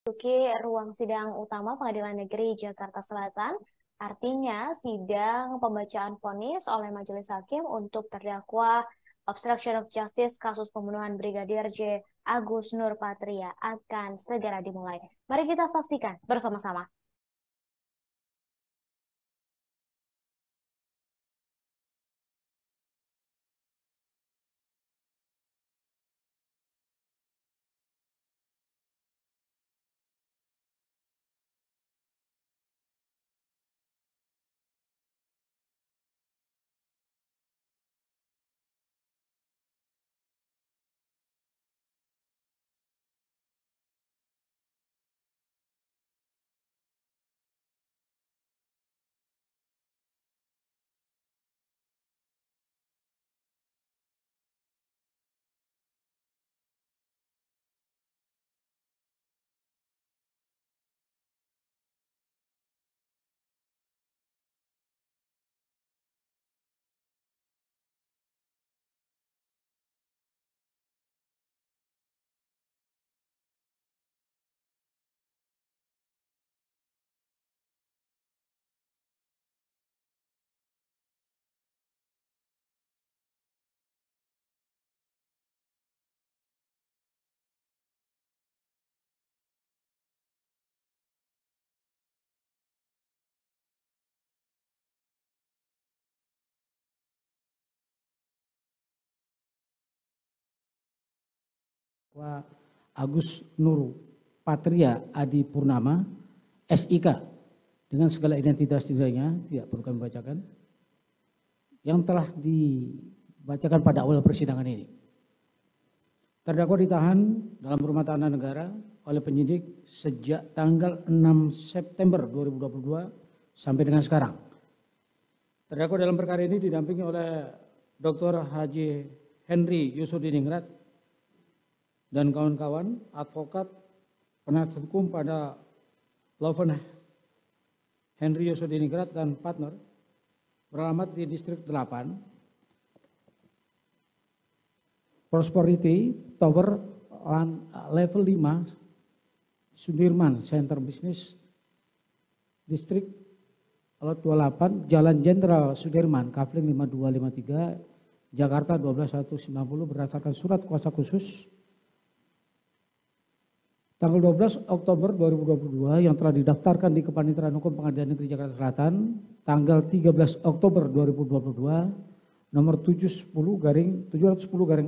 Memasuki ruang sidang utama Pengadilan Negeri Jakarta Selatan, artinya sidang pembacaan vonis oleh majelis hakim untuk terdakwa obstruction of justice kasus pembunuhan Brigadir J. Agus Nurpatria akan segera dimulai. Mari kita saksikan bersama-sama. Pak Agus Nur Patria Adi Purnama, SIK, dengan segala identitas dirinya, tidak perlu kami bacakan, yang telah dibacakan pada awal persidangan ini. Terdakwa ditahan dalam rumah tahanan negara oleh penyidik sejak tanggal 6 September 2022 sampai dengan sekarang. Terdakwa dalam perkara ini didampingi oleh Dr. Haji Henry Yusudiningrat dan kawan-kawan advokat penasihat hukum pada Laufen Henry Yusudiningrat dan partner beralamat di distrik 8 Prosperity Tower level 5 Sudirman Center Business Distrik Lot 28 Jalan Jenderal Sudirman Kafling 5253 Jakarta 12190 berdasarkan surat kuasa khusus tanggal 12 Oktober 2022 yang telah didaftarkan di Kepanitiaan Hukum Pengadilan Negeri Jakarta Selatan tanggal 13 Oktober 2022 nomor 710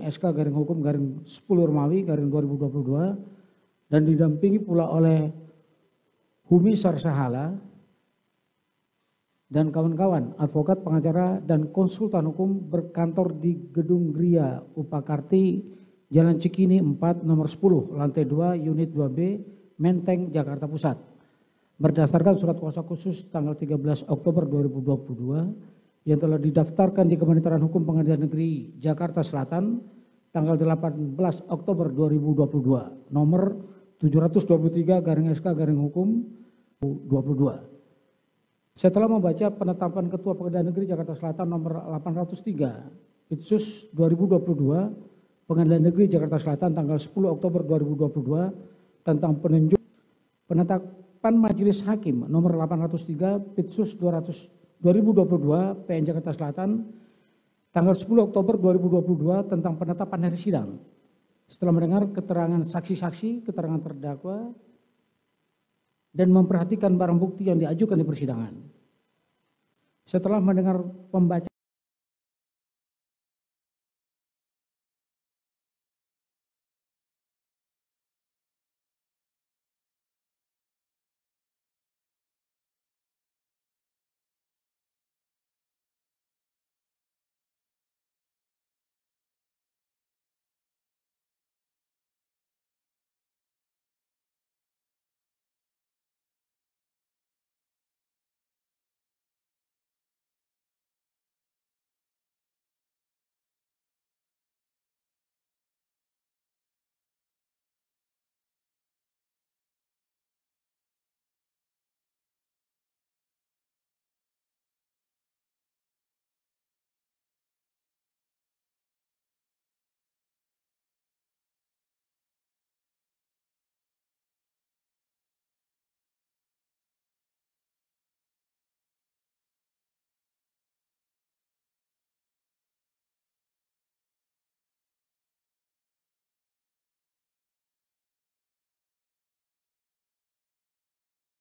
SK Hukum 10 Romawi 2022 dan didampingi pula oleh Humi Sarsahala dan kawan-kawan advokat pengacara dan konsultan hukum berkantor di Gedung Gria Upakarti Jalan Cikini 4 nomor 10 lantai 2 unit 2B Menteng Jakarta Pusat. Berdasarkan surat kuasa khusus tanggal 13 Oktober 2022 yang telah didaftarkan di Kementerian Hukum Pengadilan Negeri Jakarta Selatan tanggal 18 Oktober 2022 nomor 723 SK Hukum 22. Setelah membaca penetapan Ketua Pengadilan Negeri Jakarta Selatan nomor 803 Pitsus 2022 Pengadilan Negeri Jakarta Selatan tanggal 10 Oktober 2022 tentang penetapan Majelis Hakim nomor 803 Pitsus 2022 PN Jakarta Selatan tanggal 10 Oktober 2022 tentang penetapan hari sidang. Setelah mendengar keterangan saksi-saksi, keterangan terdakwa, dan memperhatikan barang bukti yang diajukan di persidangan. Setelah mendengar pembacaan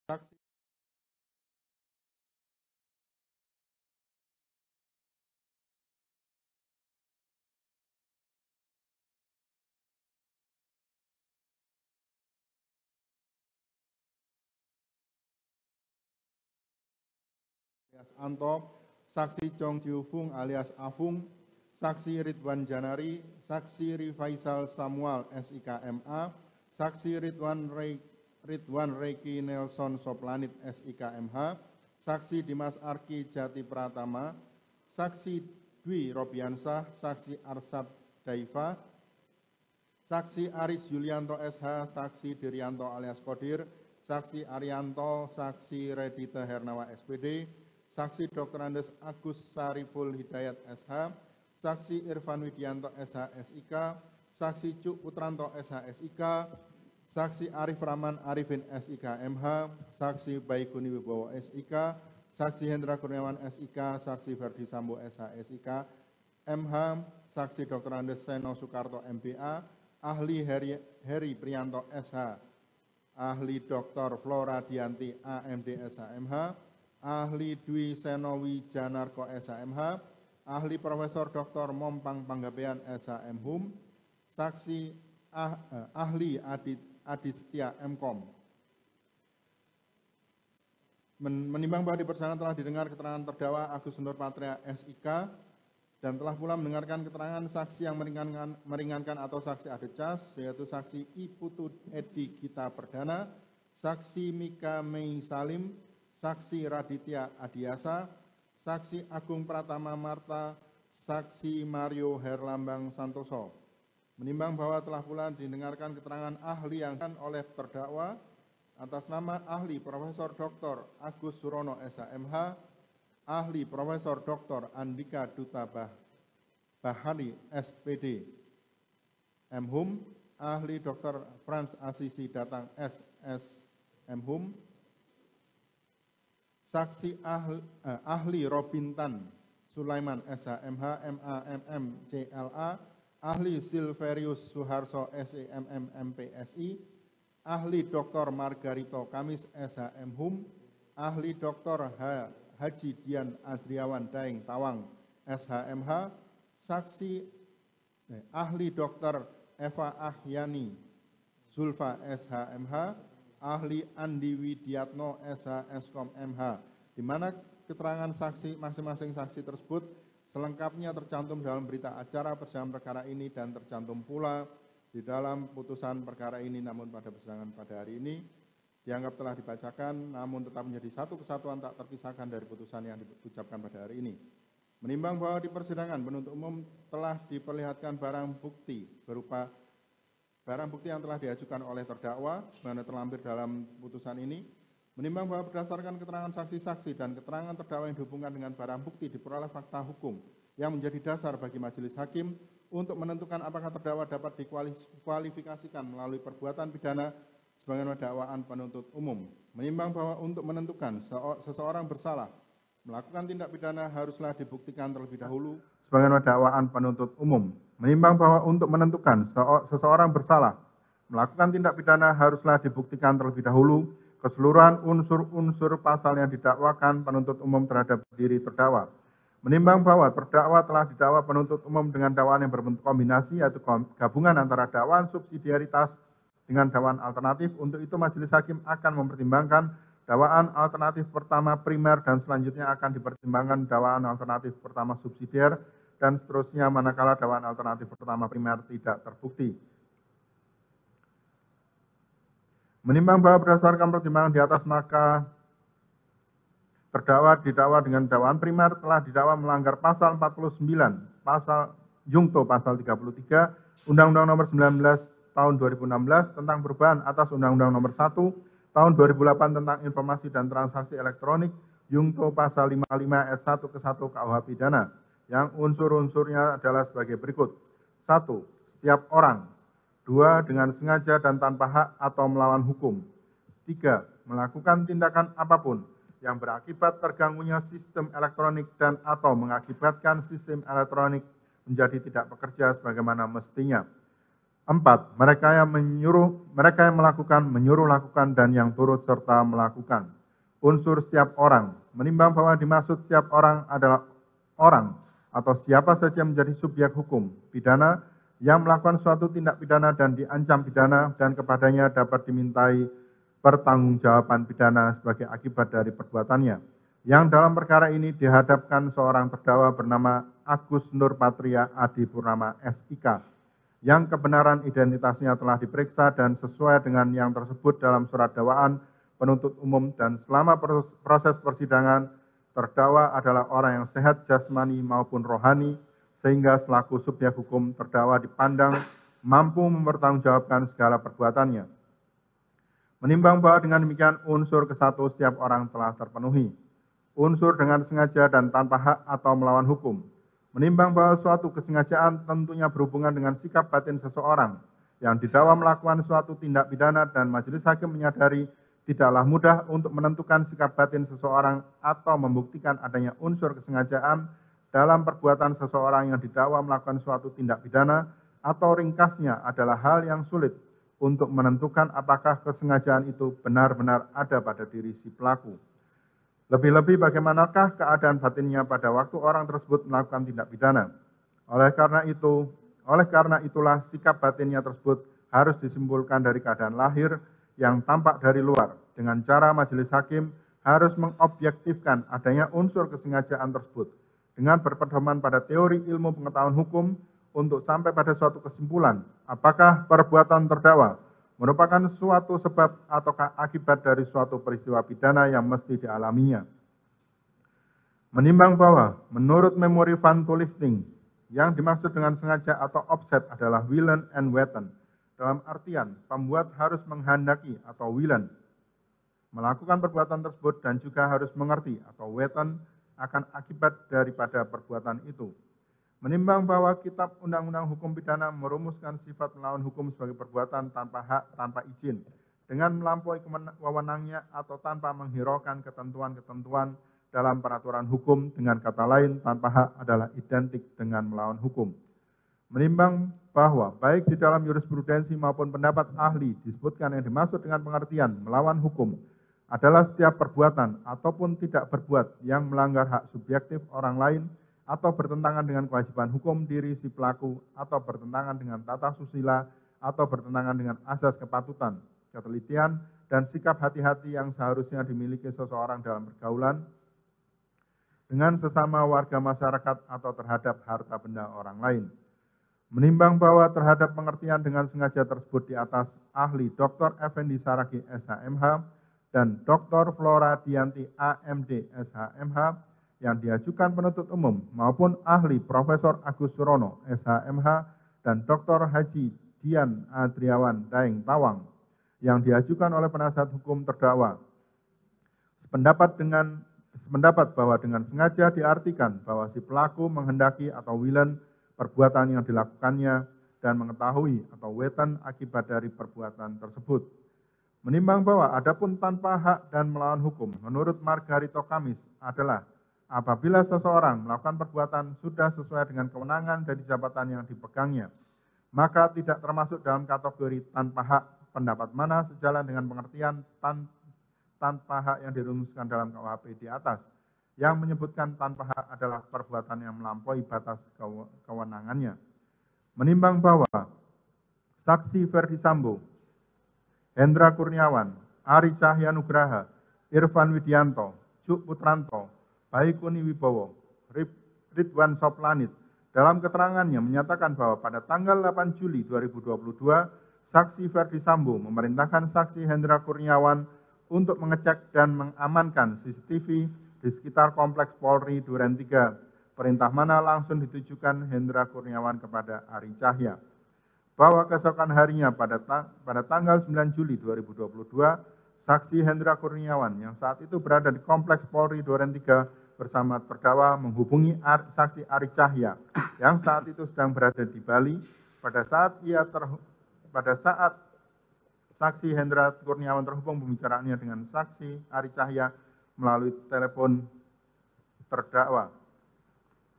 Saksi alias Anto, Saksi Chong Jiu Fung alias Afung, Saksi Ridwan Janari, Saksi Rifaisal Samuel SIKMA, Saksi Ridwan Reiki Nelson Soplanit SIKMH, Saksi Dimas Arki Jati Pratama, Saksi Dwi Robiansah, Saksi Arsad Daifa, Saksi Aris Yulianto SH, Saksi Diryanto alias Kodir, Saksi Arianto, Saksi Redita Hernawa SPD, Saksi Dr. Andes Agus Sariful Hidayat SH, Saksi Irfan Widianto SH SIK, Saksi Cuk Putranto SH SIK, Saksi Arif Rahman Arifin SIK MH, Saksi Baikuni Wibowo SIK, Saksi Hendra Kurniawan SIK, Saksi Ferdi Sambo SH SIK MH, Saksi Dr. Andes Seno Soekarto MBA, Ahli Heri Prianto SH, Ahli Dr. Flora Dianti AMD SHMH, Ahli Dwi Senowi Janarko SHMH, Ahli Profesor Dr. Mompang Panggabean SHMHUM, Saksi Ahli Adistia MKOM. Menimbang bahwa di persidangan telah didengar keterangan terdakwa Agus Nur Patria SIK dan telah pula mendengarkan keterangan saksi yang meringankan atau saksi adecas, yaitu saksi I Putu Edi Gita Perdana, saksi Mika Mei Salim, saksi Raditya Adiasa, saksi Agung Pratama Marta, saksi Mario Herlambang Santoso. Menimbang bahwa telah pula didengarkan keterangan ahli yang oleh terdakwa atas nama ahli Profesor Dr. Agus Surono SHMH, Ahli Profesor Dr. Andika Duta Bahari SPD MHUM, Ahli Dr. Frans Asisi Datang SS MHUM, Saksi Ahli Robintan Sulaiman SHMH MAMM CLA, Ahli Silverius Suharso SEMM MPSI, Ahli Dr. Margarito Kamis SHMHUM, Ahli Dr. Haji Dian Adriawan Daeng Tawang SHMH, Saksi Ahli Dr. Eva Ahyani Zulfa SHMH, Ahli Andi Widiatno SH Eskom MH, di mana keterangan saksi masing-masing saksi tersebut selengkapnya tercantum dalam berita acara persidangan perkara ini dan tercantum pula di dalam putusan perkara ini. Namun pada persidangan pada hari ini dianggap telah dibacakan, namun tetap menjadi satu kesatuan tak terpisahkan dari putusan yang diucapkan pada hari ini. Menimbang bahwa di persidangan penuntut umum telah diperlihatkan barang bukti berupa barang bukti yang telah diajukan oleh terdakwa, mana terlampir dalam putusan ini. Menimbang bahwa berdasarkan keterangan saksi-saksi dan keterangan terdakwa yang dihubungkan dengan barang bukti diperoleh fakta hukum yang menjadi dasar bagi majelis hakim untuk menentukan apakah terdakwa dapat dikualifikasikan melalui perbuatan pidana sebagaimana dakwaan penuntut umum. Menimbang bahwa untuk menentukan seseorang bersalah melakukan tindak pidana haruslah dibuktikan terlebih dahulu sebagaimana dakwaan penuntut umum. Menimbang bahwa untuk menentukan seseorang bersalah melakukan tindak pidana haruslah dibuktikan terlebih dahulu keseluruhan unsur-unsur pasal yang didakwakan penuntut umum terhadap diri terdakwa. Menimbang bahwa terdakwa telah didakwa penuntut umum dengan dakwaan yang berbentuk kombinasi, yaitu gabungan antara dakwaan subsidiaritas dengan dakwaan alternatif. Untuk itu majelis hakim akan mempertimbangkan dakwaan alternatif pertama primer dan selanjutnya akan dipertimbangkan dakwaan alternatif pertama subsidiar dan seterusnya manakala dakwaan alternatif pertama primer tidak terbukti. Menimbang bahwa berdasarkan pertimbangan di atas maka terdakwa didakwa dengan dakwaan primer telah didakwa melanggar pasal 49, pasal Jungto pasal 33, Undang-Undang Nomor 19 Tahun 2016 tentang perubahan atas Undang-Undang Nomor 1 Tahun 2008 tentang Informasi dan Transaksi Elektronik, Jungto pasal 55 ayat 1 ke 1 KUH Pidana, yang unsur-unsurnya adalah sebagai berikut. 1. Setiap orang. 2. Dengan sengaja dan tanpa hak atau melawan hukum. 3. Melakukan tindakan apapun yang berakibat terganggunya sistem elektronik dan atau mengakibatkan sistem elektronik menjadi tidak bekerja sebagaimana mestinya. 4. Mereka yang melakukan, menyuruh lakukan, dan yang turut serta melakukan. Unsur setiap orang. Menimbang bahwa dimaksud setiap orang adalah orang atau siapa saja yang menjadi subjek hukum pidana yang melakukan suatu tindak pidana dan diancam pidana dan kepadanya dapat dimintai pertanggungjawaban pidana sebagai akibat dari perbuatannya. Yang dalam perkara ini dihadapkan seorang terdakwa bernama Agus Nur Patria Adi Purnama SIK, yang kebenaran identitasnya telah diperiksa dan sesuai dengan yang tersebut dalam surat dakwaan penuntut umum, dan selama proses persidangan terdakwa adalah orang yang sehat jasmani maupun rohani, sehingga selaku subjek hukum terdakwa dipandang mampu mempertanggungjawabkan segala perbuatannya. Menimbang bahwa dengan demikian unsur kesatu setiap orang telah terpenuhi. Unsur dengan sengaja dan tanpa hak atau melawan hukum. Menimbang bahwa suatu kesengajaan tentunya berhubungan dengan sikap batin seseorang yang didakwa melakukan suatu tindak pidana dan majelis hakim menyadari tidaklah mudah untuk menentukan sikap batin seseorang atau membuktikan adanya unsur kesengajaan dalam perbuatan seseorang yang didakwa melakukan suatu tindak pidana, atau ringkasnya adalah hal yang sulit untuk menentukan apakah kesengajaan itu benar-benar ada pada diri si pelaku. Lebih-lebih bagaimanakah keadaan batinnya pada waktu orang tersebut melakukan tindak pidana. Oleh karena itulah sikap batinnya tersebut harus disimpulkan dari keadaan lahir yang tampak dari luar. Dengan cara majelis hakim harus mengobjektifkan adanya unsur kesengajaan tersebut dengan berpedoman pada teori ilmu pengetahuan hukum untuk sampai pada suatu kesimpulan apakah perbuatan terdakwa merupakan suatu sebab ataukah akibat dari suatu peristiwa pidana yang mesti dialaminya. Menimbang bahwa menurut memori Van Toelifting, yang dimaksud dengan sengaja atau offset adalah willen and weten, dalam artian pembuat harus menghendaki atau willen melakukan perbuatan tersebut dan juga harus mengerti atau weten akan akibat daripada perbuatan itu. Menimbang bahwa kitab undang-undang hukum pidana merumuskan sifat melawan hukum sebagai perbuatan tanpa hak, tanpa izin, dengan melampaui wewenangnya atau tanpa menghiraukan ketentuan-ketentuan dalam peraturan hukum, dengan kata lain tanpa hak adalah identik dengan melawan hukum. Menimbang bahwa baik di dalam jurisprudensi maupun pendapat ahli disebutkan yang dimaksud dengan pengertian melawan hukum adalah setiap perbuatan ataupun tidak berbuat yang melanggar hak subjektif orang lain atau bertentangan dengan kewajiban hukum diri si pelaku atau bertentangan dengan tata susila atau bertentangan dengan asas kepatutan, ketelitian, dan sikap hati-hati yang seharusnya dimiliki seseorang dalam pergaulan dengan sesama warga masyarakat atau terhadap harta benda orang lain. Menimbang bahwa terhadap pengertian dengan sengaja tersebut di atas, ahli Dr. Effendi Saragi SHMH dan Dr. Flora Dianti AMD SHMH yang diajukan penuntut umum maupun ahli Profesor Agus Surono SHMH dan Dr. Haji Dian Adriawan Daeng Tawang yang diajukan oleh penasihat hukum terdakwa. Sependapat bahwa dengan sengaja diartikan bahwa si pelaku menghendaki atau willen perbuatan yang dilakukannya dan mengetahui atau weten akibat dari perbuatan tersebut. Menimbang bahwa adapun tanpa hak dan melawan hukum menurut Margarito Kamis adalah apabila seseorang melakukan perbuatan sudah sesuai dengan kewenangan dan jabatan yang dipegangnya, maka tidak termasuk dalam kategori tanpa hak. Pendapat mana sejalan dengan pengertian tanpa hak yang dirumuskan dalam KUHP di atas, yang menyebutkan tanpa hak adalah perbuatan yang melampaui batas kewenangannya. Menimbang bahwa saksi Ferdi Sambo, Hendra Kurniawan, Ari Cahyanugraha, Irfan Widianto, Cuk Putranto, Baikuni Wibowo, Ridwan Soplanit dalam keterangannya menyatakan bahwa pada tanggal 8 Juli 2022, saksi Ferdi Sambo memerintahkan saksi Hendra Kurniawan untuk mengecek dan mengamankan CCTV di sekitar Kompleks Polri Duren 3. Perintah mana langsung ditujukan Hendra Kurniawan kepada Ari Cahya. Bahwa keesokan harinya pada tanggal 9 Juli 2022, saksi Hendra Kurniawan yang saat itu berada di Kompleks Polri Duren 3 bersama terdakwa menghubungi saksi Ari Cahya yang saat itu sedang berada di Bali. Pada saat saksi Hendra Kurniawan terhubung pembicaraannya dengan saksi Ari Cahya melalui telepon terdakwa.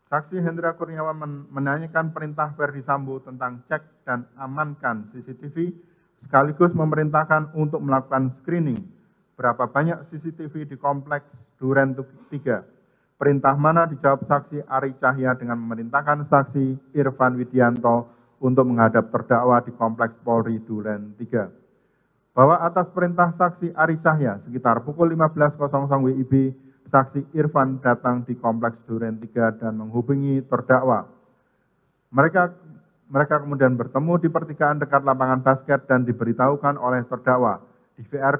Saksi Hendra Kurniawan menanyakan perintah Verdi Sambo tentang cek dan amankan CCTV, sekaligus memerintahkan untuk melakukan screening berapa banyak CCTV di kompleks Duren 3. Perintah mana? Dijawab saksi Ari Cahya dengan memerintahkan saksi Irfan Widianto untuk menghadap terdakwa di kompleks Polri Duren 3. Bahwa atas perintah saksi Ari Cahya sekitar pukul 15.00 WIB, saksi Irfan datang di kompleks Duren 3 dan menghubungi terdakwa. Mereka kemudian bertemu di pertigaan dekat lapangan basket dan diberitahukan oleh terdakwa DVR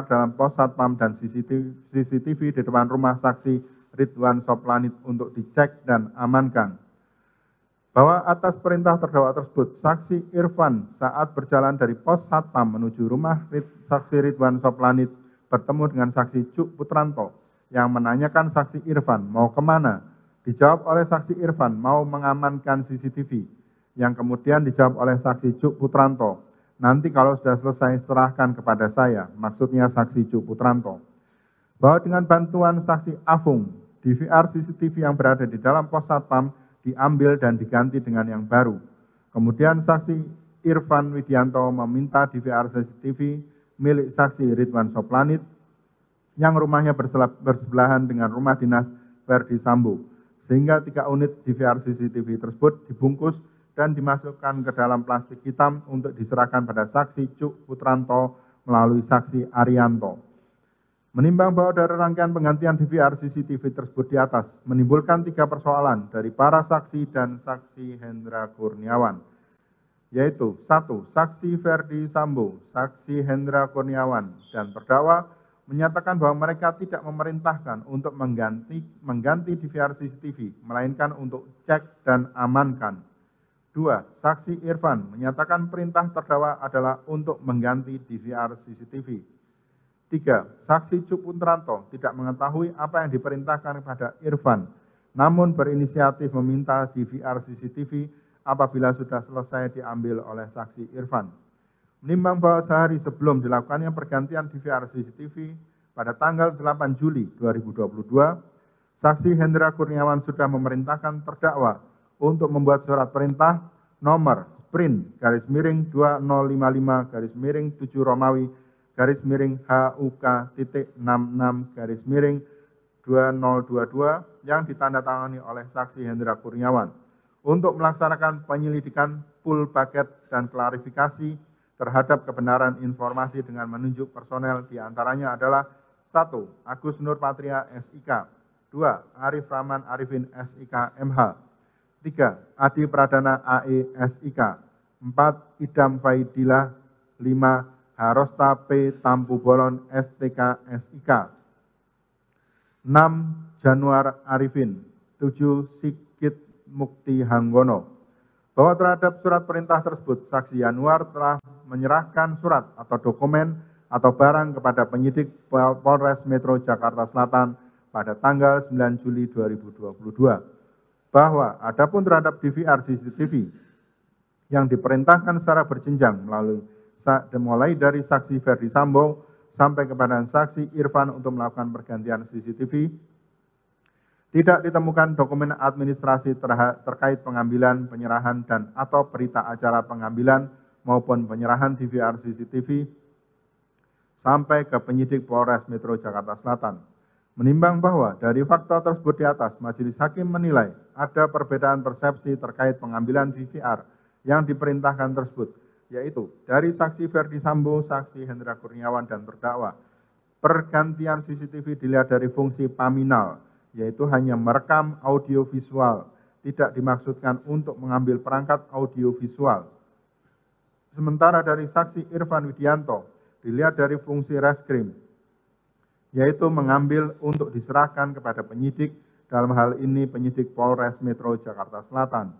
dalam pos satpam dan CCTV di depan rumah saksi Ridwan Soplanit untuk dicek dan amankan. Bahwa atas perintah terdakwa tersebut, saksi Irfan saat berjalan dari pos satpam menuju rumah saksi Ridwan Soplanit bertemu dengan saksi Cuk Putranto yang menanyakan saksi Irfan mau kemana. Dijawab oleh saksi Irfan mau mengamankan CCTV, yang kemudian dijawab oleh saksi Cuk Putranto, nanti kalau sudah selesai serahkan kepada saya, maksudnya saksi Cuk Putranto. Bahwa dengan bantuan saksi Afung, DVR CCTV yang berada di dalam pos satpam diambil dan diganti dengan yang baru. Kemudian saksi Irfan Widianto meminta DVR CCTV milik saksi Ridwan Soplanit yang rumahnya bersebelahan dengan rumah dinas Verdi Sambo, sehingga 3 unit DVR CCTV tersebut dibungkus dan dimasukkan ke dalam plastik hitam untuk diserahkan pada saksi Cuk Putranto melalui saksi Arianto. Menimbang bahwa dari rangkaian penggantian DVR CCTV tersebut di atas menimbulkan 3 persoalan dari para saksi dan saksi Hendra Kurniawan, yaitu 1. Saksi Verdi Sambo, saksi Hendra Kurniawan, dan terdakwa menyatakan bahwa mereka tidak memerintahkan untuk mengganti DVR CCTV, melainkan untuk cek dan amankan. 2. Saksi Irfan menyatakan perintah terdakwa adalah untuk mengganti DVR CCTV. 3. Saksi Cuk Putranto tidak mengetahui apa yang diperintahkan kepada Irfan, namun berinisiatif meminta DVR CCTV apabila sudah selesai diambil oleh saksi Irfan. Menimbang bahwa sehari sebelum dilakukannya pergantian DVR CCTV pada tanggal 8 Juli 2022, saksi Hendra Kurniawan sudah memerintahkan terdakwa untuk membuat surat perintah nomor sprint /2055 7 Romawi HUK.66/2022 yang ditandatangani oleh saksi Hendra Kurniawan untuk melaksanakan penyelidikan full paket dan klarifikasi terhadap kebenaran informasi dengan menunjuk personel diantaranya adalah 1. Agus Nur Patria SIK, 2. Arif Rahman Arifin SIK MH, 3. Adi Pradana AE SIK, 4. Idam Faidillah, 5. Harosta P. Tampu Bolon STK SIK, 6. Januar Arifin, 7. Sigit Mukti Hanggono. Bahwa terhadap surat perintah tersebut, saksi Januar telah menyerahkan surat atau dokumen atau barang kepada penyidik Polres Metro Jakarta Selatan pada tanggal 9 Juli 2022. Bahwa adapun terhadap DVR CCTV yang diperintahkan secara berjenjang mulai dari saksi Verdi Sambo sampai kepada saksi Irfan untuk melakukan pergantian CCTV, tidak ditemukan dokumen administrasi terkait pengambilan, penyerahan, dan atau berita acara pengambilan maupun penyerahan DVR CCTV sampai ke penyidik Polres Metro Jakarta Selatan. Menimbang bahwa dari fakta tersebut di atas, majelis hakim menilai ada perbedaan persepsi terkait pengambilan DVR yang diperintahkan tersebut, yaitu dari saksi Verdi Sambo, saksi Hendra Kurniawan, dan terdakwa. Pergantian CCTV dilihat dari fungsi paminal, yaitu hanya merekam audio visual, tidak dimaksudkan untuk mengambil perangkat audio visual. Sementara dari saksi Irfan Widianto, dilihat dari fungsi reskrim, yaitu mengambil untuk diserahkan kepada penyidik, dalam hal ini penyidik Polres Metro Jakarta Selatan.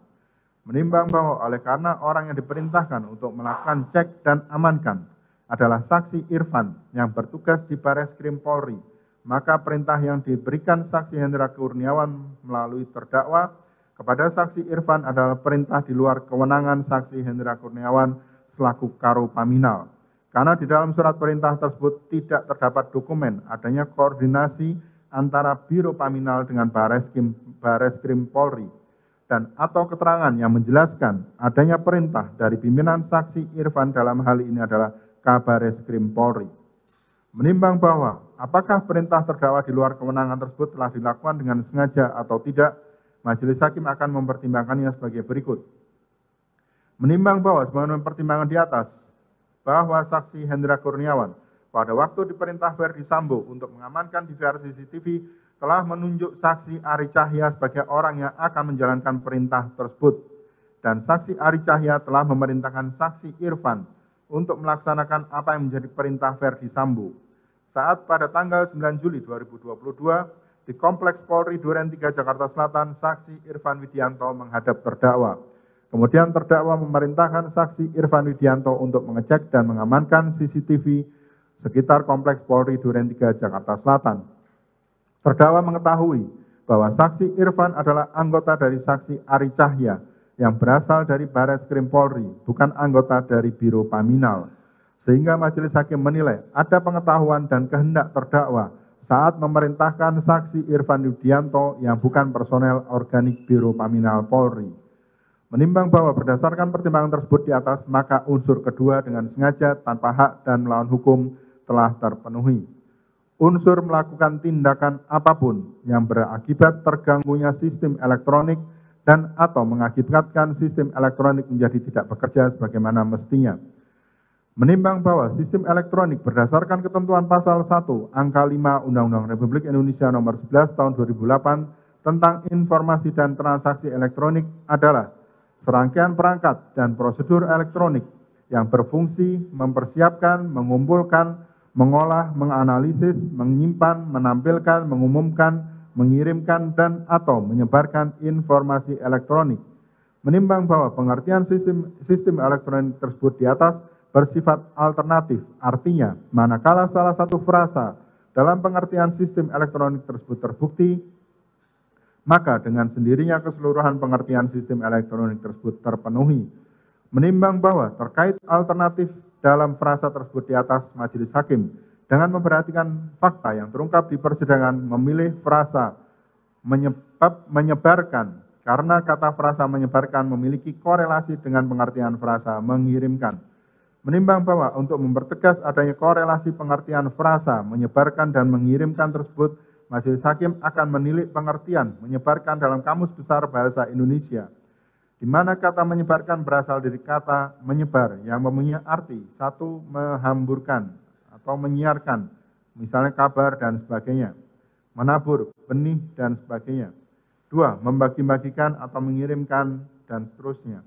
Menimbang bahwa oleh karena orang yang diperintahkan untuk melakukan cek dan amankan adalah saksi Irfan yang bertugas di Bareskrim Polri, maka perintah yang diberikan saksi Hendra Kurniawan melalui terdakwa kepada saksi Irfan adalah perintah di luar kewenangan saksi Hendra Kurniawan selaku karo paminal. Karena di dalam surat perintah tersebut tidak terdapat dokumen adanya koordinasi antara Biro Paminal dengan Bareskrim Polri dan atau keterangan yang menjelaskan adanya perintah dari pimpinan saksi Irfan dalam hal ini adalah Kabareskrim Polri. Menimbang bahwa apakah perintah terdakwa di luar kewenangan tersebut telah dilakukan dengan sengaja atau tidak, Majelis Hakim akan mempertimbangkannya sebagai berikut. Menimbang bahwa sebagaimana pertimbangan di atas, bahwa saksi Hendra Kurniawan pada waktu diperintah Verdi Sambo untuk mengamankan DVR CCTV telah menunjuk saksi Ari Cahya sebagai orang yang akan menjalankan perintah tersebut. Dan saksi Ari Cahya telah memerintahkan saksi Irfan untuk melaksanakan apa yang menjadi perintah Verdi Sambo. Saat pada tanggal 9 Juli 2022 di Kompleks Polri Duren 3 Jakarta Selatan, saksi Irfan Widianto menghadap terdakwa. Kemudian terdakwa memerintahkan saksi Irfan Widianto untuk mengecek dan mengamankan CCTV sekitar Kompleks Polri Duren 3 Jakarta Selatan. Terdakwa mengetahui bahwa saksi Irfan adalah anggota dari saksi Ari Cahya yang berasal dari Bareskrim Polri, bukan anggota dari Biro Paminal. Sehingga Majelis Hakim menilai ada pengetahuan dan kehendak terdakwa saat memerintahkan saksi Irfan Widianto yang bukan personel organik Biro Paminal Polri. Menimbang bahwa berdasarkan pertimbangan tersebut di atas, maka unsur kedua dengan sengaja tanpa hak dan melawan hukum telah terpenuhi. Unsur melakukan tindakan apapun yang berakibat terganggunya sistem elektronik dan atau mengakibatkan sistem elektronik menjadi tidak bekerja sebagaimana mestinya. Menimbang bahwa sistem elektronik berdasarkan ketentuan pasal 1 angka 5 Undang-Undang Republik Indonesia nomor 11 tahun 2008 tentang informasi dan transaksi elektronik adalah serangkaian perangkat dan prosedur elektronik yang berfungsi mempersiapkan, mengumpulkan, mengolah, menganalisis, menyimpan, menampilkan, mengumumkan, mengirimkan, dan atau menyebarkan informasi elektronik. Menimbang bahwa pengertian sistem elektronik tersebut di atas bersifat alternatif, artinya manakala salah satu frasa dalam pengertian sistem elektronik tersebut terbukti, maka dengan sendirinya keseluruhan pengertian sistem elektronik tersebut terpenuhi. Menimbang bahwa terkait alternatif dalam frasa tersebut di atas, Majelis Hakim dengan memperhatikan fakta yang terungkap di persidangan memilih frasa menyebarkan karena kata frasa menyebarkan memiliki korelasi dengan pengertian frasa mengirimkan. Menimbang bahwa untuk mempertegas adanya korelasi pengertian frasa menyebarkan dan mengirimkan tersebut, Majelis Hakim akan menilik pengertian menyebarkan dalam Kamus Besar Bahasa Indonesia, di mana kata menyebarkan berasal dari kata menyebar yang mempunyai arti satu, menghamburkan atau menyiarkan, misalnya kabar dan sebagainya, menabur, benih dan sebagainya. Dua, membagi-bagikan atau mengirimkan dan seterusnya.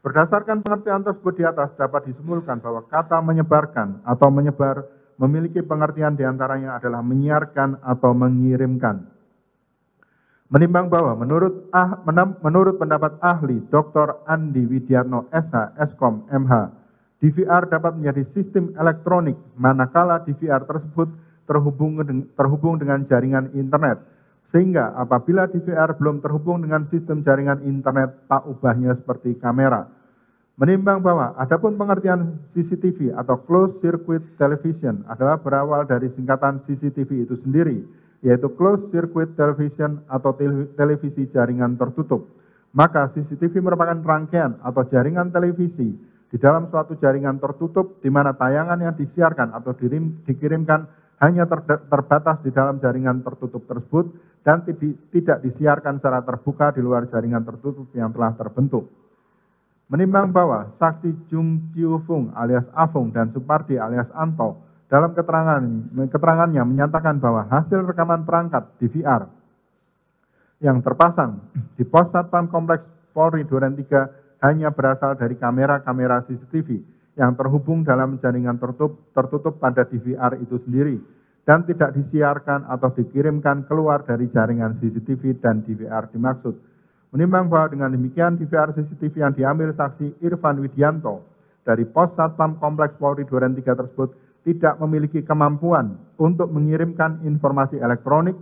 Berdasarkan pengertian tersebut di atas dapat disimpulkan bahwa kata menyebarkan atau menyebar memiliki pengertian diantaranya adalah menyiarkan atau mengirimkan. Menimbang bahwa menurut pendapat ahli Dr. Andi Widiatno SH, Eskom, MH, DVR dapat menjadi sistem elektronik manakala DVR tersebut terhubung dengan jaringan internet. Sehingga apabila DVR belum terhubung dengan sistem jaringan internet, tak ubahnya seperti kamera. Menimbang bahwa adapun pengertian CCTV atau Closed Circuit Television adalah berawal dari singkatan CCTV itu sendiri, yaitu Closed Circuit Television atau televisi jaringan tertutup. Maka CCTV merupakan rangkaian atau jaringan televisi di dalam suatu jaringan tertutup di mana tayangan yang disiarkan atau dikirimkan hanya terbatas di dalam jaringan tertutup tersebut dan tidak disiarkan secara terbuka di luar jaringan tertutup yang telah terbentuk. Menimbang bahwa saksi Jung Chiu Fung alias Afung dan Supardi alias Anto dalam keterangannya menyatakan bahwa hasil rekaman perangkat DVR yang terpasang di pos Satpam Kompleks Polri Duren 3 hanya berasal dari kamera-kamera CCTV yang terhubung dalam jaringan tertutup pada DVR itu sendiri dan tidak disiarkan atau dikirimkan keluar dari jaringan CCTV dan DVR dimaksud. Menimbang bahwa dengan demikian DVR CCTV yang diambil saksi Irfan Widianto dari pos Satpam Kompleks Polri Duren 3 tersebut tidak memiliki kemampuan untuk mengirimkan informasi elektronik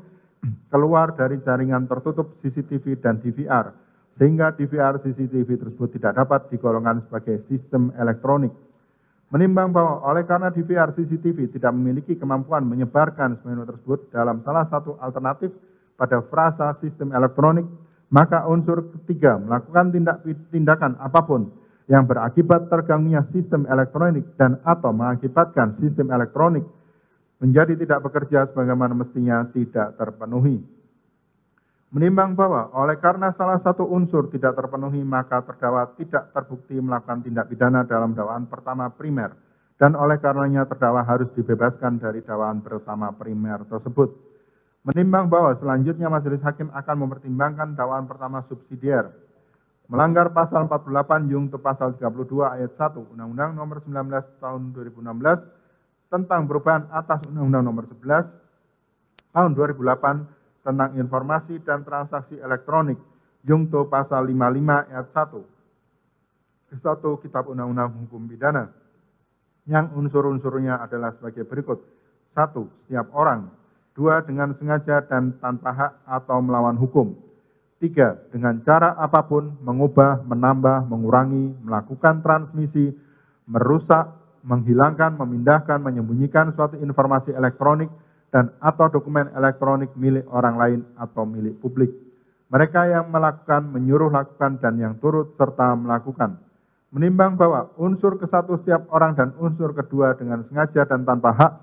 keluar dari jaringan tertutup CCTV dan DVR, sehingga DVR CCTV tersebut tidak dapat digolongkan sebagai sistem elektronik. Menimbang bahwa oleh karena DVR CCTV tidak memiliki kemampuan menyebarkan semua tersebut dalam salah satu alternatif pada frasa sistem elektronik, maka unsur ketiga melakukan tindakan apapun yang berakibat terganggunya sistem elektronik dan atau mengakibatkan sistem elektronik menjadi tidak bekerja sebagaimana mestinya tidak terpenuhi. Menimbang bahwa oleh karena salah satu unsur tidak terpenuhi, maka terdakwa tidak terbukti melakukan tindak pidana dalam dakwaan pertama primer, dan oleh karenanya terdakwa harus dibebaskan dari dakwaan pertama primer tersebut. Menimbang bahwa selanjutnya majelis hakim akan mempertimbangkan dakwaan pertama subsidiar, melanggar pasal 48 junto pasal 32 ayat 1 Undang-Undang nomor 19 tahun 2016 tentang perubahan atas Undang-Undang nomor 11 tahun 2008 tentang informasi dan transaksi elektronik, junto pasal 55 ayat 1 Kitab Undang-Undang Hukum Pidana, yang unsur-unsurnya adalah sebagai berikut. 1. Setiap orang. 2. Dengan sengaja dan tanpa hak atau melawan hukum. 3. Dengan cara apapun, mengubah, menambah, mengurangi, melakukan transmisi, merusak, menghilangkan, memindahkan, menyembunyikan suatu informasi elektronik, dan atau dokumen elektronik milik orang lain atau milik publik. Mereka yang melakukan, menyuruh lakukan, dan yang turut serta melakukan. Menimbang bahwa unsur kesatu setiap orang dan unsur kedua dengan sengaja dan tanpa hak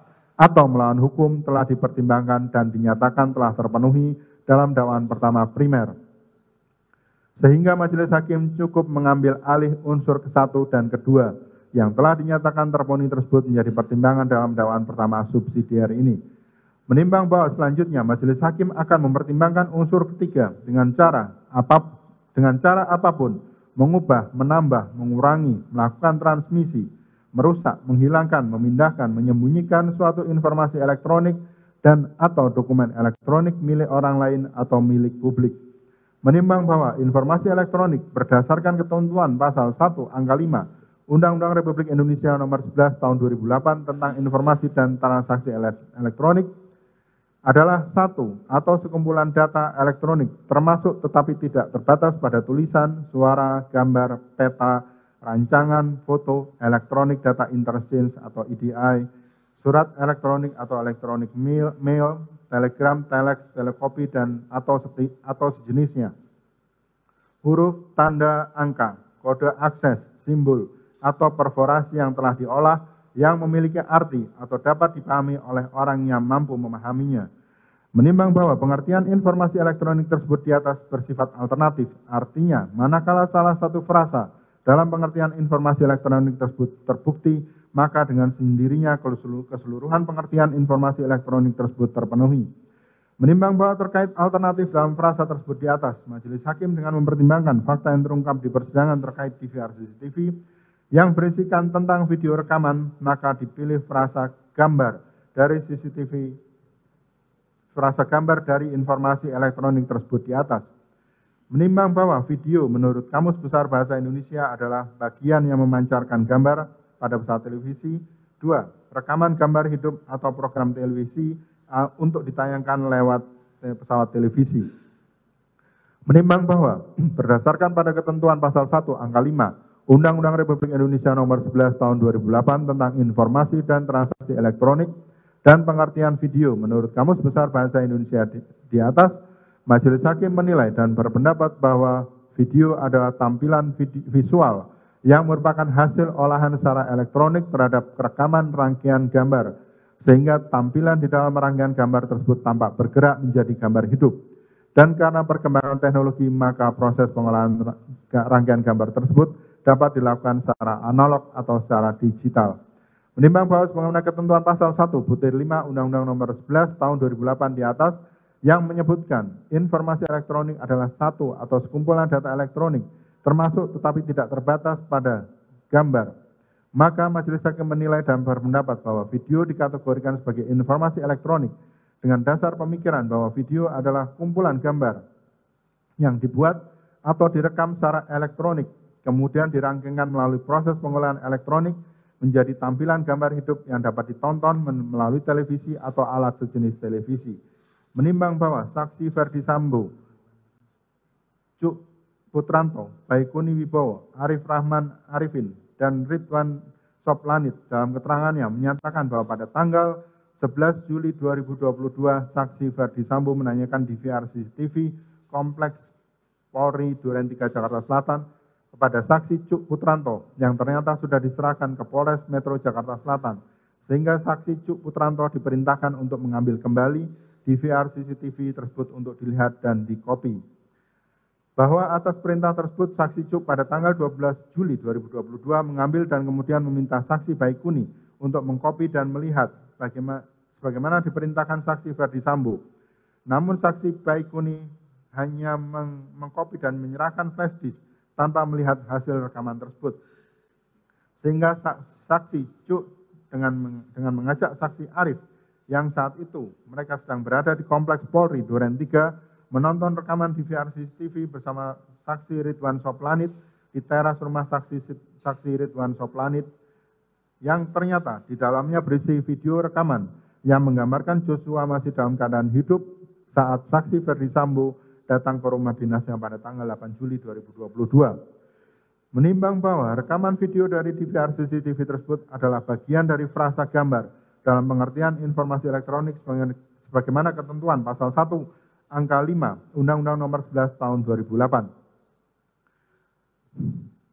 atau melawan hukum telah dipertimbangkan dan dinyatakan telah terpenuhi dalam dakwaan pertama primer. Sehingga majelis hakim cukup mengambil alih unsur kesatu dan kedua yang telah dinyatakan terpenuhi tersebut menjadi pertimbangan dalam dakwaan pertama subsidiar ini. Menimbang bahwa selanjutnya majelis hakim akan mempertimbangkan unsur ketiga dengan cara apapun, mengubah, menambah, mengurangi, melakukan transmisi, merusak, menghilangkan, memindahkan, menyembunyikan suatu informasi elektronik dan atau dokumen elektronik milik orang lain atau milik publik. Menimbang bahwa informasi elektronik berdasarkan ketentuan pasal 1 angka 5 Undang-Undang Republik Indonesia nomor 11 tahun 2008 tentang informasi dan transaksi elektronik adalah satu atau sekumpulan data elektronik termasuk tetapi tidak terbatas pada tulisan, suara, gambar, peta, rancangan, foto, elektronik data interchange atau EDI, surat elektronik atau elektronik mail, telegram, telex, telekopi, dan atau sejenisnya. Huruf, tanda, angka, kode akses, simbol, atau perforasi yang telah diolah yang memiliki arti atau dapat dipahami oleh orang yang mampu memahaminya. Menimbang bahwa pengertian informasi elektronik tersebut di atas bersifat alternatif, artinya manakala salah satu frasa dalam pengertian informasi elektronik tersebut terbukti, maka dengan sendirinya keseluruhan pengertian informasi elektronik tersebut terpenuhi. Menimbang bahwa terkait alternatif dalam frasa tersebut di atas, majelis hakim dengan mempertimbangkan fakta yang terungkap di persidangan terkait DVR CCTV yang berisikan tentang video rekaman, maka dipilih frasa gambar dari CCTV, frasa gambar dari informasi elektronik tersebut di atas. Menimbang bahwa video menurut Kamus Besar Bahasa Indonesia adalah bagian yang memancarkan gambar pada pesawat televisi. 2. Rekaman gambar hidup atau program televisi untuk ditayangkan lewat pesawat televisi. Menimbang bahwa berdasarkan pada ketentuan pasal 1 angka 5 Undang-Undang Republik Indonesia nomor 11 tahun 2008 tentang informasi dan transaksi elektronik dan pengertian video menurut Kamus Besar Bahasa Indonesia di atas, majelis hakim menilai dan berpendapat bahwa video adalah tampilan visual yang merupakan hasil olahan secara elektronik terhadap rekaman rangkaian gambar, sehingga tampilan di dalam rangkaian gambar tersebut tampak bergerak menjadi gambar hidup. Dan karena perkembangan teknologi, maka proses pengolahan rangkaian gambar tersebut dapat dilakukan secara analog atau secara digital. Menimbang bahwa sebagaimana ketentuan pasal 1 butir 5 Undang-Undang nomor 11 tahun 2008 di atas yang menyebutkan informasi elektronik adalah satu atau sekumpulan data elektronik termasuk tetapi tidak terbatas pada gambar, maka majelis hakim menilai dan berpendapat bahwa video dikategorikan sebagai informasi elektronik dengan dasar pemikiran bahwa video adalah kumpulan gambar yang dibuat atau direkam secara elektronik kemudian dirangkaikan melalui proses pengolahan elektronik menjadi tampilan gambar hidup yang dapat ditonton melalui televisi atau alat sejenis televisi. Menimbang bahwa saksi Ferdi Sambo, Cuk Putranto, Baikuni Wibowo, Arif Rahman Arifin, dan Ridwan Soplanit dalam keterangannya menyatakan bahwa pada tanggal 11 Juli 2022, saksi Ferdi Sambo menanyakan DVR CCTV Kompleks Polri Duren 3 Jakarta Selatan kepada saksi Cuk Putranto yang ternyata sudah diserahkan ke Polres Metro Jakarta Selatan, sehingga saksi Cuk Putranto diperintahkan untuk mengambil kembali DVR CCTV tersebut untuk dilihat dan dikopi. Bahwa atas perintah tersebut, saksi Cuk pada tanggal 12 Juli 2022 mengambil dan kemudian meminta saksi Baikuni untuk mengkopi dan melihat sebagaimana diperintahkan saksi Ferdi Sambo. Namun saksi Baikuni hanya mengkopi dan menyerahkan flash disk tanpa melihat hasil rekaman tersebut. Sehingga saksi Cuk dengan mengajak saksi Arif yang saat itu mereka sedang berada di Kompleks Polri Duren 3 menonton rekaman DVR CCTV bersama saksi Ridwan Soplanit di teras rumah saksi Ridwan Soplanit yang ternyata di dalamnya berisi video rekaman yang menggambarkan Joshua masih dalam keadaan hidup saat saksi Ferdi Sambo datang ke rumah dinasnya pada tanggal 8 Juli 2022. Menimbang bahwa rekaman video dari DVR CCTV tersebut adalah bagian dari frasa gambar dalam pengertian informasi elektronik sebagaimana ketentuan pasal 1 angka 5 Undang-Undang Nomor 11 Tahun 2008.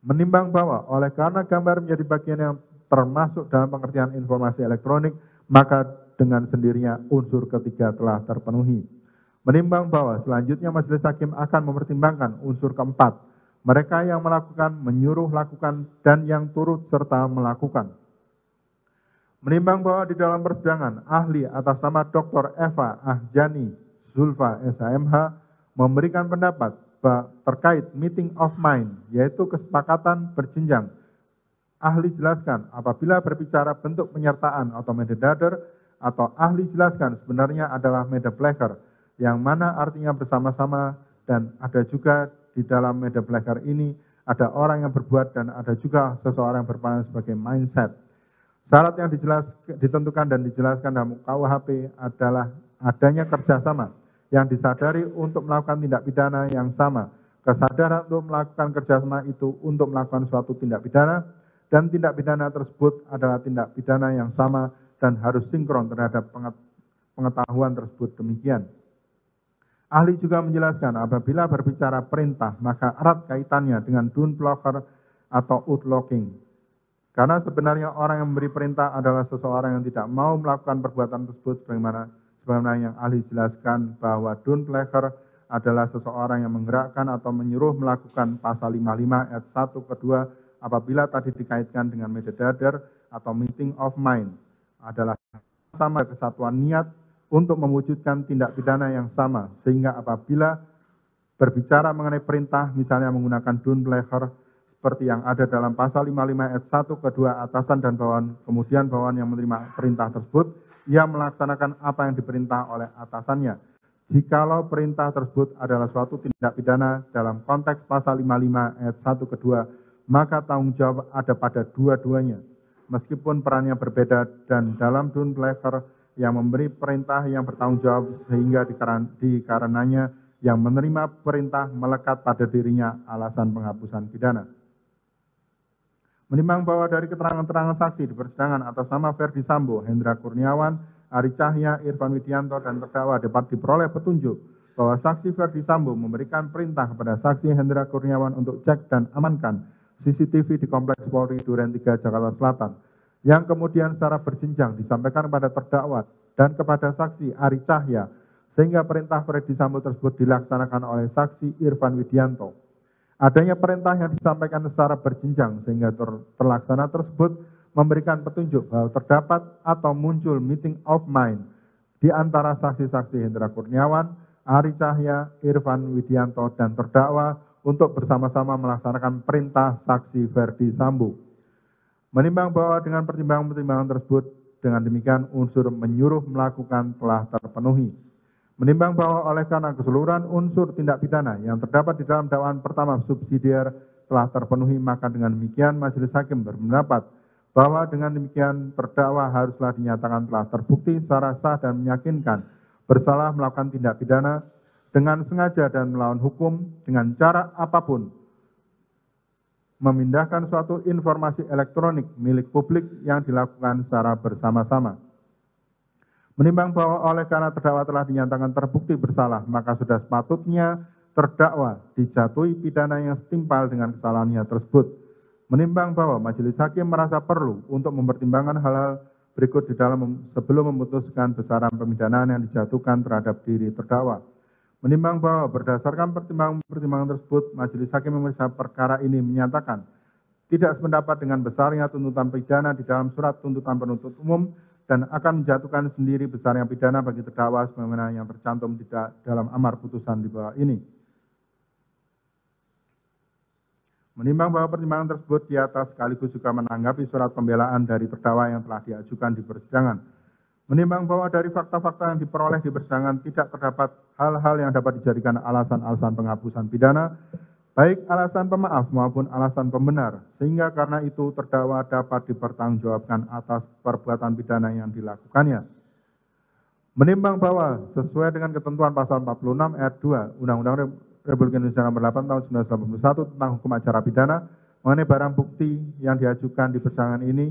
Menimbang bahwa oleh karena gambar menjadi bagian yang termasuk dalam pengertian informasi elektronik, maka dengan sendirinya unsur ketiga telah terpenuhi. Menimbang bahwa selanjutnya majelis hakim akan mempertimbangkan unsur keempat, mereka yang melakukan, menyuruh lakukan, dan yang turut serta melakukan. Menimbang bahwa di dalam persidangan, ahli atas nama Dr. Eva Ahjani Zulfa SHMH memberikan pendapat terkait meeting of mind, yaitu kesepakatan berjenjang. Ahli jelaskan apabila berbicara bentuk penyertaan atau metadata, atau ahli jelaskan sebenarnya adalah metapleger, yang mana artinya bersama-sama, dan ada juga di dalam metapleger ini ada orang yang berbuat dan ada juga seseorang yang berperan sebagai mindset. Syarat yang ditentukan dan dijelaskan dalam KUHP adalah adanya kerjasama yang disadari untuk melakukan tindak pidana yang sama, kesadaran untuk melakukan kerjasama itu untuk melakukan suatu tindak pidana, dan tindak pidana tersebut adalah tindak pidana yang sama dan harus sinkron terhadap pengetahuan tersebut demikian. Ahli juga menjelaskan apabila berbicara perintah, maka erat kaitannya dengan downblocker atau outlocking. Karena sebenarnya orang yang memberi perintah adalah seseorang yang tidak mau melakukan perbuatan tersebut sebagaimana yang ahli jelaskan bahwa downblocker adalah seseorang yang menggerakkan atau menyuruh melakukan pasal 55 ayat 1 kedua apabila tadi dikaitkan dengan metadata atau meeting of mind adalah sama kesatuan niat untuk mewujudkan tindak pidana yang sama, sehingga apabila berbicara mengenai perintah misalnya menggunakan downblocker seperti yang ada dalam pasal 55 ayat 1 kedua atasan dan bawahan, kemudian bawahan yang menerima perintah tersebut, ia melaksanakan apa yang diperintah oleh atasannya. Jikalau perintah tersebut adalah suatu tindak pidana dalam konteks pasal 55 ayat 1 kedua, maka tanggung jawab ada pada dua-duanya. Meskipun perannya berbeda dan dalam downblocker yang memberi perintah yang bertanggung jawab sehingga dikarenanya yang menerima perintah melekat pada dirinya alasan penghapusan pidana. Menimbang bahwa dari keterangan-keterangan saksi di persidangan atas nama Ferdi Sambo, Hendra Kurniawan, Ari Cahya, Irfan Widianto, dan terdakwa dapat diperoleh petunjuk bahwa saksi Ferdi Sambo memberikan perintah kepada saksi Hendra Kurniawan untuk cek dan amankan CCTV di Kompleks Polri Duren 3 Jakarta Selatan, yang kemudian secara berjenjang disampaikan kepada terdakwa dan kepada saksi Ari Cahya, sehingga perintah Ferdi Sambo tersebut dilaksanakan oleh saksi Irfan Widianto. Adanya perintah yang disampaikan secara berjenjang sehingga terlaksana tersebut memberikan petunjuk bahwa terdapat atau muncul meeting of mind di antara saksi-saksi Hendra Kurniawan, Ari Cahya, Irfan Widianto, dan terdakwa untuk bersama-sama melaksanakan perintah saksi Ferdi Sambo. Menimbang bahwa dengan pertimbangan-pertimbangan tersebut, dengan demikian unsur menyuruh melakukan telah terpenuhi. Menimbang bahwa oleh karena keseluruhan unsur tindak pidana yang terdapat di dalam dakwaan pertama subsidiar telah terpenuhi, maka dengan demikian majelis hakim berpendapat bahwa dengan demikian terdakwa haruslah dinyatakan telah terbukti secara sah dan meyakinkan bersalah melakukan tindak pidana dengan sengaja dan melawan hukum dengan cara apapun, memindahkan suatu informasi elektronik milik publik yang dilakukan secara bersama-sama. Menimbang bahwa oleh karena terdakwa telah dinyatakan terbukti bersalah, maka sudah sepatutnya terdakwa dijatuhi pidana yang setimpal dengan kesalahannya tersebut. Menimbang bahwa majelis hakim merasa perlu untuk mempertimbangkan hal-hal berikut di dalam sebelum memutuskan besaran pemidanaan yang dijatuhkan terhadap diri terdakwa. Menimbang bahwa berdasarkan pertimbangan tersebut, majelis hakim memeriksa perkara ini menyatakan tidak sependapat dengan besarnya tuntutan pidana di dalam surat tuntutan penuntut umum dan akan menjatuhkan sendiri besarnya pidana bagi terdakwa sebagaimana yang tercantum di dalam amar putusan di bawah ini. Menimbang bahwa pertimbangan tersebut di atas sekaligus juga menanggapi surat pembelaan dari terdakwa yang telah diajukan di persidangan. Menimbang bahwa dari fakta-fakta yang diperoleh di persidangan tidak terdapat hal-hal yang dapat dijadikan alasan-alasan penghapusan pidana, baik alasan pemaaf maupun alasan pembenar, sehingga karena itu terdakwa dapat dipertanggungjawabkan atas perbuatan pidana yang dilakukannya. Menimbang bahwa sesuai dengan ketentuan pasal 46 ayat 2 Undang-Undang Republik Indonesia Nomor 8 Tahun 1981 tentang hukum acara pidana mengenai barang bukti yang diajukan di persidangan ini,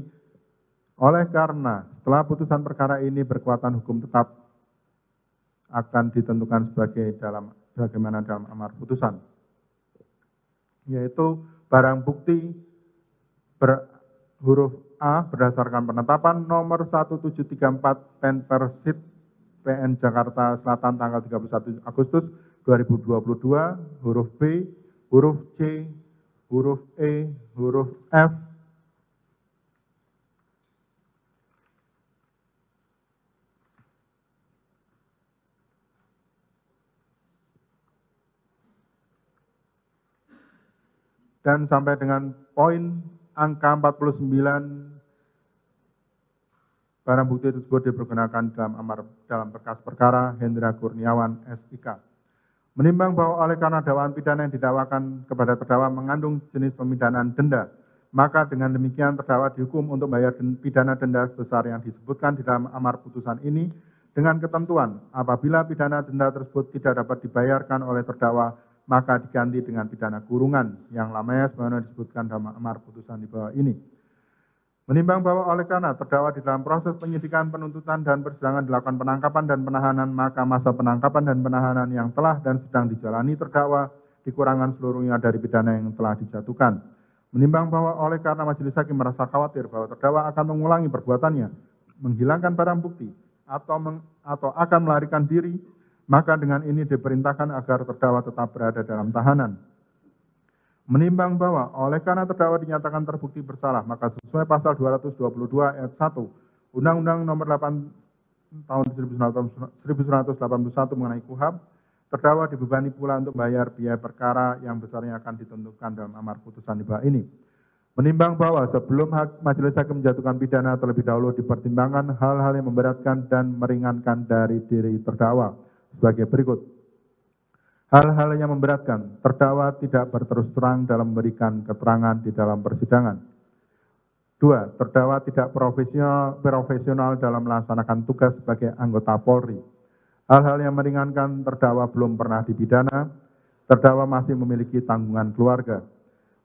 oleh karena setelah putusan perkara ini berkekuatan hukum tetap akan ditentukan sebagaimana dalam amar putusan, yaitu barang bukti berhuruf A berdasarkan penetapan nomor 1734 Penpersit PN Jakarta Selatan tanggal 31 Agustus 2022, huruf B, huruf C, huruf E, huruf F, dan sampai dengan poin angka 49 barang bukti tersebut dipergunakan dalam berkas perkara Hendra Kurniawan SIK. Menimbang bahwa oleh karena dakwaan pidana yang didakwakan kepada terdakwa mengandung jenis pemidanaan denda, maka dengan demikian terdakwa dihukum untuk membayar pidana denda sebesar yang disebutkan di dalam amar putusan ini dengan ketentuan apabila pidana denda tersebut tidak dapat dibayarkan oleh terdakwa, maka diganti dengan pidana kurungan yang lamanya sebagaimana disebutkan dalam amar putusan di bawah ini. Menimbang bahwa oleh karena terdakwa di dalam proses penyidikan, penuntutan, dan persidangan dilakukan penangkapan dan penahanan, maka masa penangkapan dan penahanan yang telah dan sedang dijalani terdakwa dikurangkan seluruhnya dari pidana yang telah dijatuhkan. Menimbang bahwa oleh karena majelis hakim merasa khawatir bahwa terdakwa akan mengulangi perbuatannya, menghilangkan barang bukti, atau akan melarikan diri, maka dengan ini diperintahkan agar terdakwa tetap berada dalam tahanan. Menimbang bahwa oleh karena terdakwa dinyatakan terbukti bersalah, maka sesuai pasal 222 ayat 1 Undang-Undang Nomor 8 Tahun 1981 mengenai KUHP, terdakwa dibebani pula untuk bayar biaya perkara yang besarnya akan ditentukan dalam amar putusan di bawah ini. Menimbang bahwa sebelum majelis hakim menjatuhkan pidana terlebih dahulu dipertimbangkan hal-hal yang memberatkan dan meringankan dari diri terdakwa sebagai berikut. Hal-hal yang memberatkan, terdakwa tidak berterus terang dalam memberikan keterangan di dalam persidangan. 2. Terdakwa tidak profesional dalam melaksanakan tugas sebagai anggota Polri. Hal-hal yang meringankan, terdakwa belum pernah dipidana, terdakwa masih memiliki tanggungan keluarga.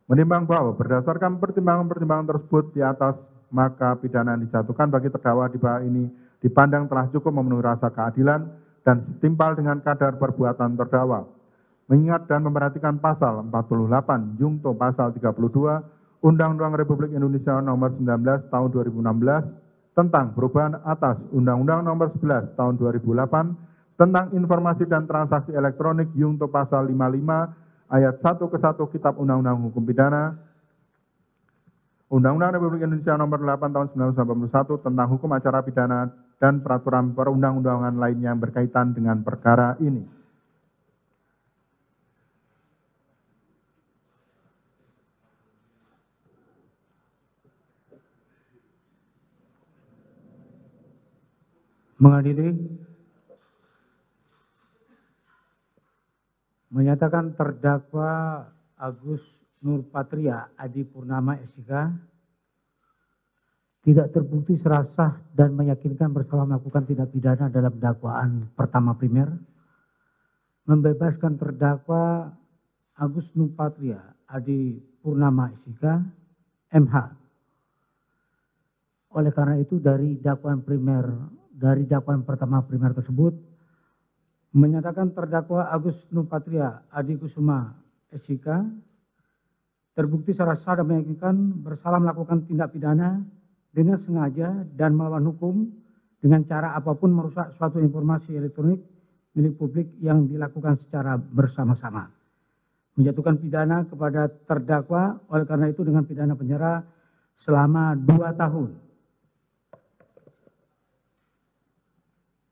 Menimbang bahwa berdasarkan pertimbangan-pertimbangan tersebut di atas, maka pidana yang dijatuhkan bagi terdakwa di bawah ini dipandang telah cukup memenuhi rasa keadilan dan setimpal dengan kadar perbuatan terdakwa. Mengingat dan memperhatikan pasal 48 Jungto pasal 32 Undang-Undang Republik Indonesia Nomor 19 Tahun 2016 tentang perubahan atas Undang-Undang Nomor 11 Tahun 2008 tentang informasi dan transaksi elektronik Jungto pasal 55 ayat 1 ke 1 Kitab Undang-Undang Hukum Pidana, Undang-Undang Republik Indonesia Nomor 8 Tahun 1981 tentang hukum acara pidana dan peraturan perundang-undangan lainnya yang berkaitan dengan perkara ini. Mengadili, menyatakan terdakwa Agus Nurpatria Adi Purnama SIK tidak terbukti secara sah dan meyakinkan bersalah melakukan tindak pidana dalam dakwaan pertama primer, membebaskan terdakwa Agus Nupatria Adi Purnama SIK MH. Oleh karena itu dari dakwaan pertama primer tersebut menyatakan terdakwa Agus Nupatria Adi Kusuma SIK terbukti secara sah dan meyakinkan bersalah melakukan tindak pidana dengan sengaja dan melawan hukum dengan cara apapun merusak suatu informasi elektronik milik publik yang dilakukan secara bersama-sama. Menjatuhkan pidana kepada terdakwa oleh karena itu dengan pidana penjara selama 2 tahun.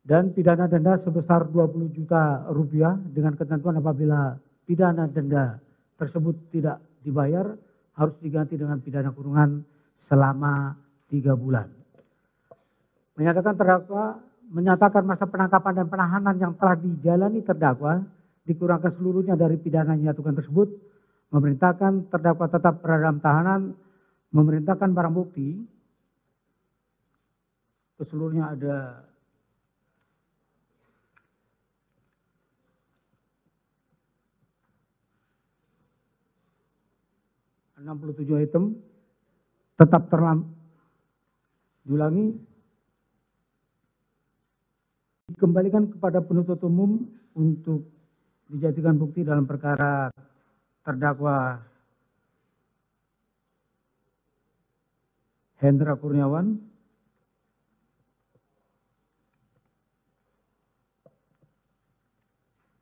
Dan pidana denda sebesar 20 juta rupiah dengan ketentuan apabila pidana denda tersebut tidak dibayar harus diganti dengan pidana kurungan selama 3 bulan. Menyatakan masa penangkapan dan penahanan yang telah dijalani terdakwa dikurangkan seluruhnya dari pidana yang dijatuhkan tersebut, memerintahkan terdakwa tetap berada dalam tahanan, memerintahkan barang bukti keseluruhnya ada 67 item tetap dikembalikan kepada penuntut umum untuk dijadikan bukti dalam perkara terdakwa Hendra Kurniawan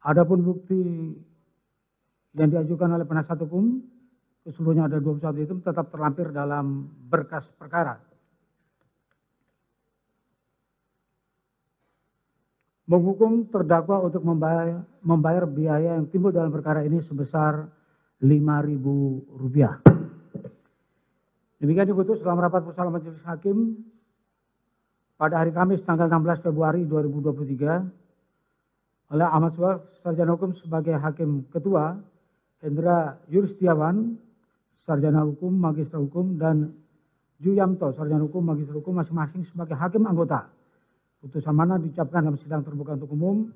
adapun bukti yang diajukan oleh penasihat hukum keseluruhnya ada 21 item tetap terlampir dalam berkas perkara. Menghukum terdakwa untuk membayar biaya yang timbul dalam perkara ini sebesar Rp5.000. Demikian diputus dalam rapat bersama Majelis Hakim pada hari Kamis tanggal 16 Februari 2023 oleh Ahmad Suwal, Sarjana Hukum sebagai Hakim Ketua, Hendra Yuristiawan, Sarjana Hukum, Magister Hukum, dan Juyamto, Sarjana Hukum, Magister Hukum masing-masing sebagai Hakim Anggota. Putusan mana diucapkan dalam sidang terbuka untuk umum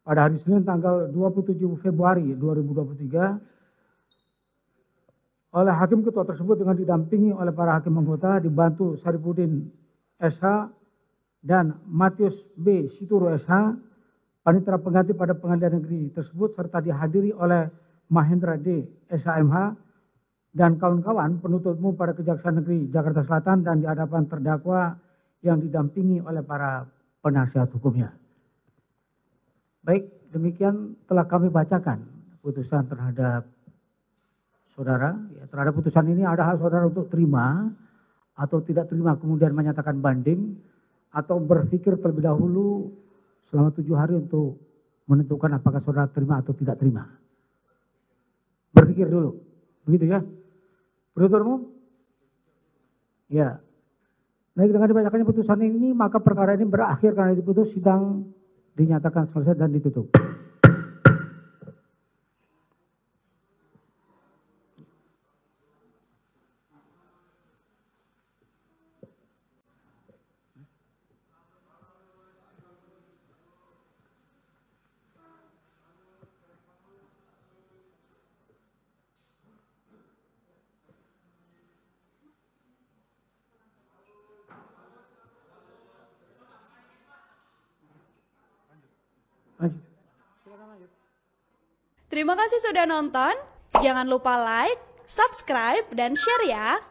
pada hari Senin tanggal 27 Februari 2023 oleh Hakim Ketua tersebut dengan didampingi oleh para Hakim Anggota dibantu Saripudin SH dan Matius B. Situro SH, panitera pengganti pada pengadilan negeri tersebut serta dihadiri oleh Mahendra D. SHMH dan kawan-kawan penuntut umum pada Kejaksaan Negeri Jakarta Selatan dan di hadapan terdakwa yang didampingi oleh para penasihat hukumnya. Baik, demikian telah kami bacakan putusan terhadap saudara. Ya, terhadap putusan ini ada hak saudara untuk terima atau tidak terima, kemudian menyatakan banding atau berpikir terlebih dahulu selama 7 hari untuk menentukan apakah saudara terima atau tidak terima. Berpikir dulu, begitu ya. Penuntut umum? Ya. Baik, dengan dibacakannya putusan ini, maka perkara ini berakhir karena diputus, sidang dinyatakan selesai dan ditutup. Terima kasih sudah nonton. Jangan lupa like, subscribe, dan share ya.